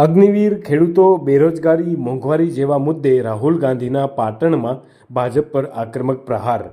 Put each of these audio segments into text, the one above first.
અગ્નિવીર, ખેડૂતો, બેરોજગારી, મોંઘવારી જેવા મુદ્દે રાહુલ ગાંધીના પાટણમાં ભાજપ પર આક્રમક પ્રહાર.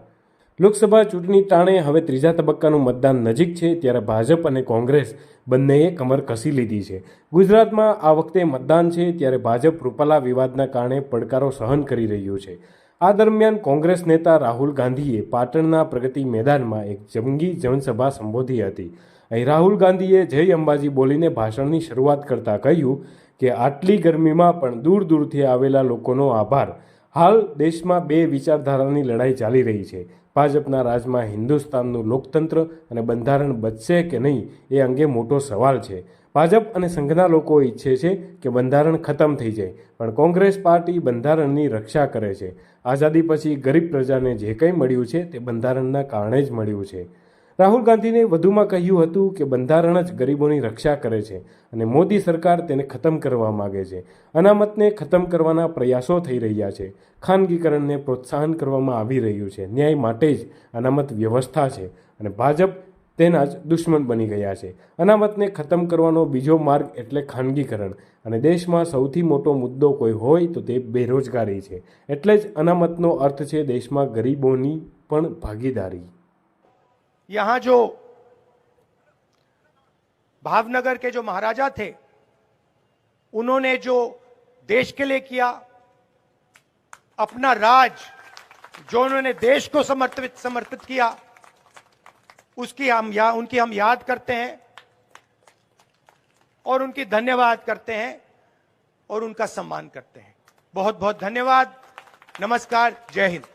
લોકસભા ચૂંટણી ટાણે હવે ત્રીજા તબક્કાનું મતદાન નજીક છે, ત્યારે ભાજપ અને કોંગ્રેસ બંનેએ કમર કસી લીધી છે. ગુજરાતમાં આ વખતે મતદાન છે, ત્યારે ભાજપ રૂપાલા વિવાદના કારણે પડકારો સહન કરી રહ્યું છે. આ દરમિયાન કોંગ્રેસ નેતા રાહુલ ગાંધીએ પાટણના પ્રગતિ મેદાનમાં એક જંગી જનસભા સંબોધી હતી. અહીં રાહુલ ગાંધીએ જય અંબાજી બોલીને ભાષણની શરૂઆત કરતા કહ્યું કે આટલી ગરમીમાં પણ દૂર દૂરથી આવેલા લોકોનો આભાર. હાલ દેશમાં બે વિચારધારાની લડાઈ ચાલી રહી છે. ભાજપના રાજમાં હિન્દુસ્તાનનું લોકતંત્ર અને બંધારણ બચશે કે નહીં એ અંગે મોટો સવાલ છે. ભાજપ અને સંઘના લોકો ઈચ્છે છે કે બંધારણ ખતમ થઈ જાય, પણ કોંગ્રેસ પાર્ટી બંધારણની રક્ષા કરે છે. આઝાદી પછી ગરીબ પ્રજાને જે કંઈ મળ્યું છે તે બંધારણના કારણે જ મળ્યું છે. રાહુલ ગાંધીને વધુમાં કહ્યું હતું કે બંધારણ જ ગરીબોની રક્ષા કરે છે અને મોદી સરકાર તેને ખતમ કરવા માગે છે. અનામતને ખતમ કરવાના પ્રયાસો થઈ રહ્યા છે. ખાનગીકરણને પ્રોત્સાહન કરવામાં આવી રહ્યું છે. ન્યાય માટે જ અનામત વ્યવસ્થા છે અને ભાજપ તેના જ દુશ્મન બની ગયા છે. અનામતને ખતમ કરવાનો બીજો માર્ગ એટલે ખાનગીકરણ, અને દેશમાં સૌથી મોટો મુદ્દો કોઈ હોય તો તે બેરોજગારી છે. એટલે જ અનામતનો અર્થ છે દેશમાં ગરીબોની પણ ભાગીદારી. यहाँ जो भावनगर के जो महाराजा थे, उन्होंने जो देश के लिए किया, अपना राज जो उन्होंने देश को समर्पित किया, उनकी हम याद करते हैं और उनकी धन्यवाद करते हैं और उनका सम्मान करते हैं. बहुत बहुत धन्यवाद. नमस्कार. जय हिंद.